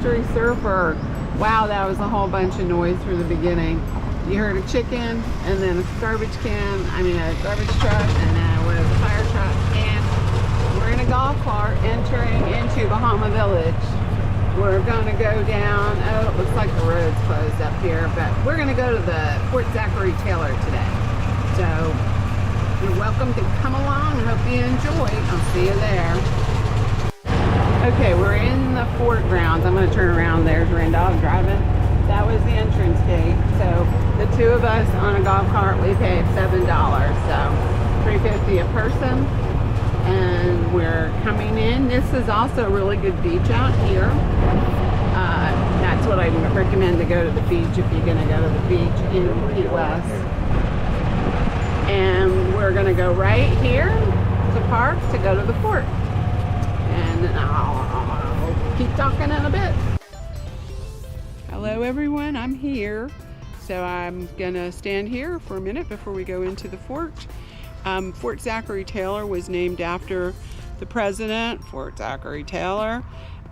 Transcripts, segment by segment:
mystery surfer. Wow, that was a whole bunch of noise from the beginning. You heard a chicken, and then a garbage can, a garbage truck, and then it was a fire truck, and we're in a golf cart entering into Bahama Village. We're gonna go down, oh, it looks like the road's closed up here, but we're gonna go to the Fort Zachery Taylor today. So, you're welcome to come along. I hope you enjoy. I'll see you there. Okay, we're in the fort grounds. I'm gonna turn around. There's Randolph driving. That was the entrance gate. So, the two of us on a golf cart, we paid $7, so $3.50 a person. And we're coming in. This is also a really good beach out here. That's what I recommend, to go to the beach if you're gonna go to the beach in Key West. And we're gonna go right here to park to go to the fort. And I'll keep talking in a bit. Hello everyone, I'm here. So I'm gonna stand here for a minute before we go into the fort. Fort Zachery Taylor was named after the president, Fort Zachery Taylor,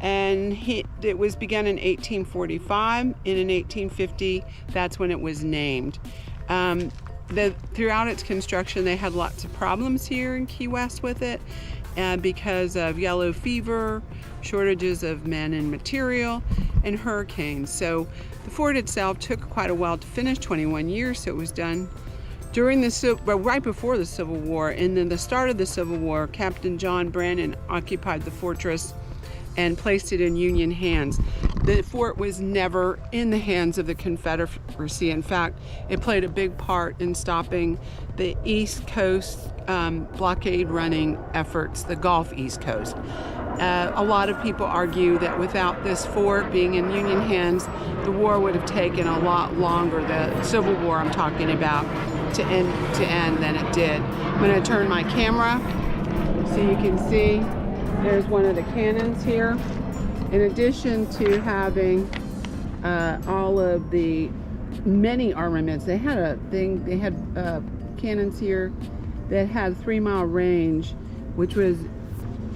and it was begun in 1845, and in 1850, that's when it was named. Throughout its construction, they had lots of problems here in Key West with it, because of yellow fever, shortages of men and material, and hurricanes. So the fort itself took quite a while to finish, 21 years, so it was done during right before the Civil War. And then the start of the Civil War, Captain John Brandon occupied the fortress and placed it in Union hands. The fort was never in the hands of the Confederacy. In fact, it played a big part in stopping the East Coast blockade running efforts, the Gulf East Coast. A lot of people argue that without this fort being in Union hands, the war would have taken a lot longer, the Civil War I'm talking about, to end than it did. I'm going to turn my camera so you can see there's one of the cannons here. In addition to having all of the many armaments, they had cannons here that had 3-mile range, which was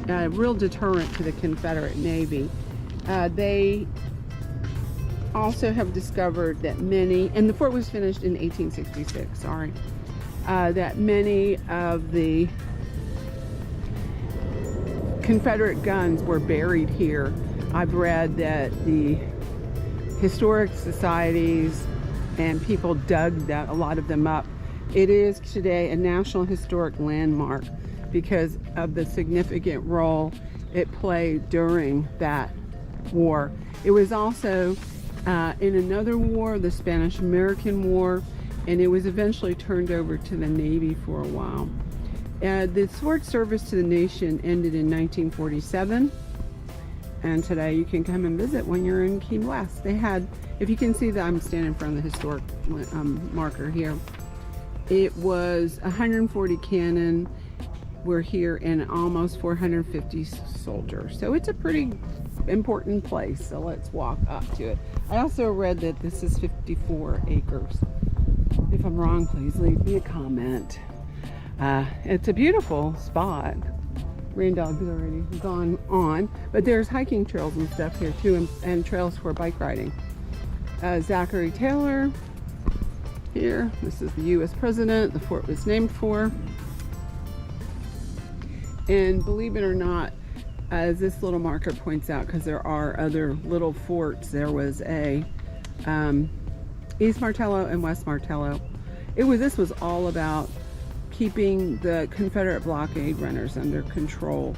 a real deterrent to the Confederate Navy. They also have discovered that and the fort was finished in 1866, sorry, that many of the Confederate guns were buried here. I've read that the historic societies and people dug a lot of them up. It is today a National Historic Landmark because of the significant role it played during that war. It was also in another war, the Spanish-American War, and it was eventually turned over to the Navy for a while. The sword service to the nation ended in 1947, and today you can come and visit when you're in Key West. They had, if you can see that I'm standing in front of the historic marker here, it was 140 cannon were here and almost 450 soldiers. So it's a pretty important place. So let's walk up to it. I also read that this is 54 acres. If I'm wrong, please leave me a comment. It's a beautiful spot. Randolph's already gone on, but there's hiking trails and stuff here too, and trails for bike riding. Zachery Taylor here. This is the U.S. president the fort was named for. And believe it or not, as this little marker points out, because there are other little forts, there was a East Martello and West Martello. This was all about keeping the Confederate blockade runners under control.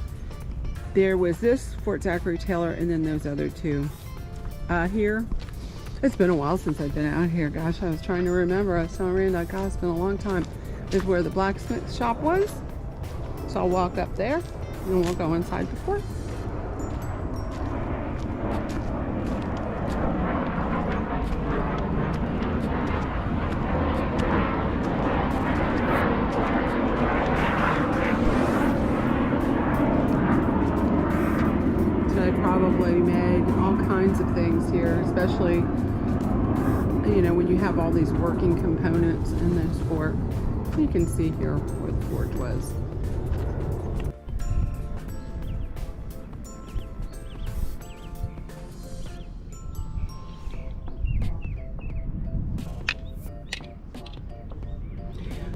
There was this Fort Zachery Taylor, and then those other two here. It's been a while since I've been out here. Gosh, I was trying to remember. I was telling Randall, God, it's been a long time. This is where the blacksmith shop was. So I'll walk up there and we'll go inside the fort. So they probably made all kinds of things here, especially, you know, when you have all these working components in this fort. You can see here where the fort was.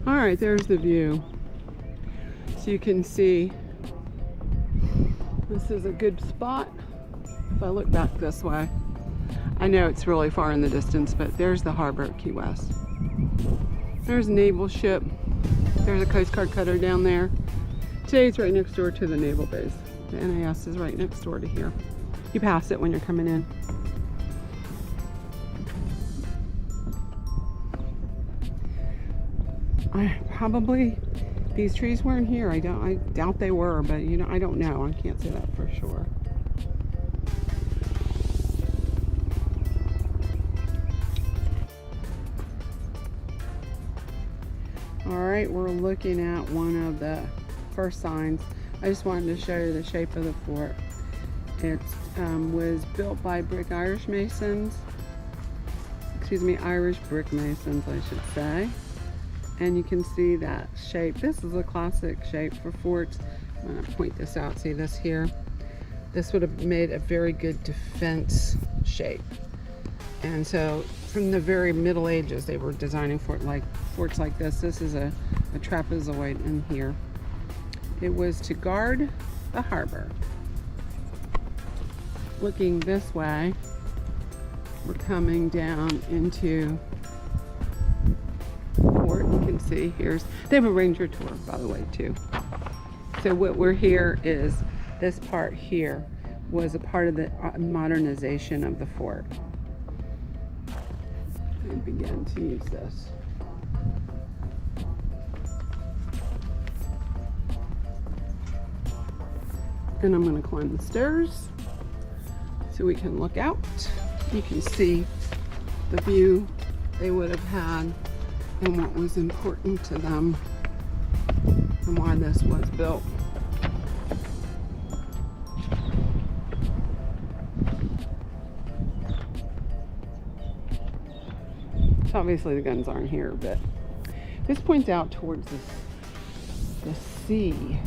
All right, there's the view. So you can see this is a good spot. If I look back this way, I know it's really far in the distance, but there's the harbor at Key West. There's a naval ship. There's a Coast Guard cutter down there. Today it's right next door to the naval base. The NAS is right next door to here. You pass it when you're coming in. These trees weren't here. I doubt they were, but you know, I don't know. I can't say that for sure. All right, we're looking at one of the first signs. I just wanted to show you the shape of the fort. It was built by Irish brick masons, I should say. And you can see that shape. This is a classic shape for forts. I'm gonna point this out, see this here? This would have made a very good defense shape. And so from the very Middle Ages, they were designing forts like this. This is a trapezoid in here. It was to guard the harbor. Looking this way, we're coming down into fort. You can see they have a ranger tour, by the way, too. So what we're here is this part here was a part of the modernization of the fort. I began to use this. And I'm going to climb the stairs so we can look out. You can see the view they would have had and what was important to them and why this was built. So obviously the guns aren't here, but this points out towards the sea.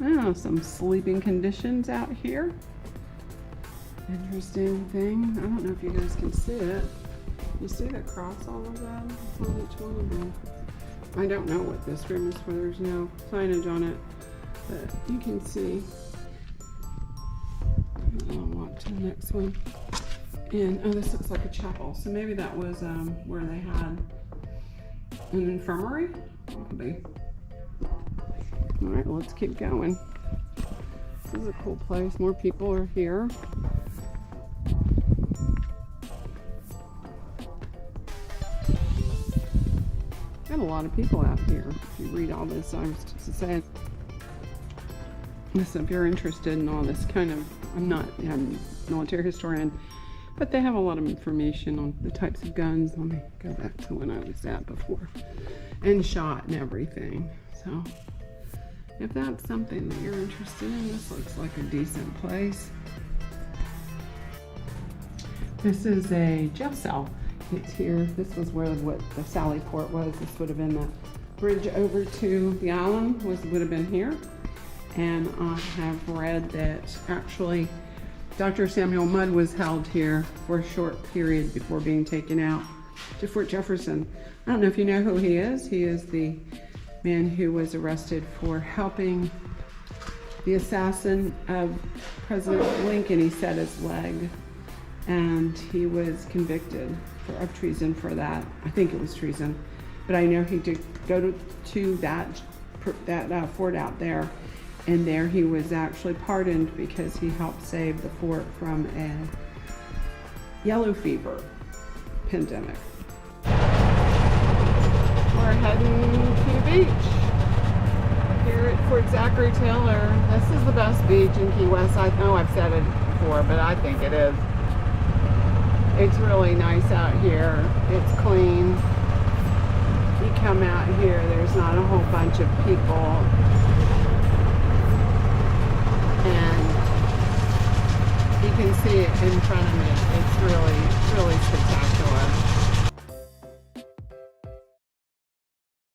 Oh, some sleeping conditions out here. Interesting thing. I don't know if you guys can see it. You see the cross all of them? It's on each one of them. I don't know what this room is for. There's no signage on it. But you can see. I'll walk to the next one. And oh, this looks like a chapel. So maybe that was where they had an infirmary. Could be. All right, well, let's keep going. This is a cool place. More people are here. Got a lot of people out here. If you read all this, I was just saying. Listen, if you're interested in all this kind of, I'm a military historian, but they have a lot of information on the types of guns. Let me go back to when I was at before. And shot and everything. So if that's something that you're interested in, this looks like a decent place. This is a jail cell. It's here. This was where what the Sally Port was. This would have been the bridge over to the island would have been here. And I have read that actually Dr. Samuel Mudd was held here for a short period before being taken out to Fort Jefferson. I don't know if you know who he is. He is the man who was arrested for helping the assassin of President Lincoln. He set his leg, and he was convicted of treason for that. I think it was treason, but I know he did go to that fort out there, and there he was actually pardoned because he helped save the fort from a yellow fever pandemic. We're heading to the beach here at Fort Zachery Taylor. This is the best beach in Key West. I know I've said it before, but I think it is. It's really nice out here. It's clean. You come out here, there's not a whole bunch of people. And you can see it in front of me. It's really, really spectacular.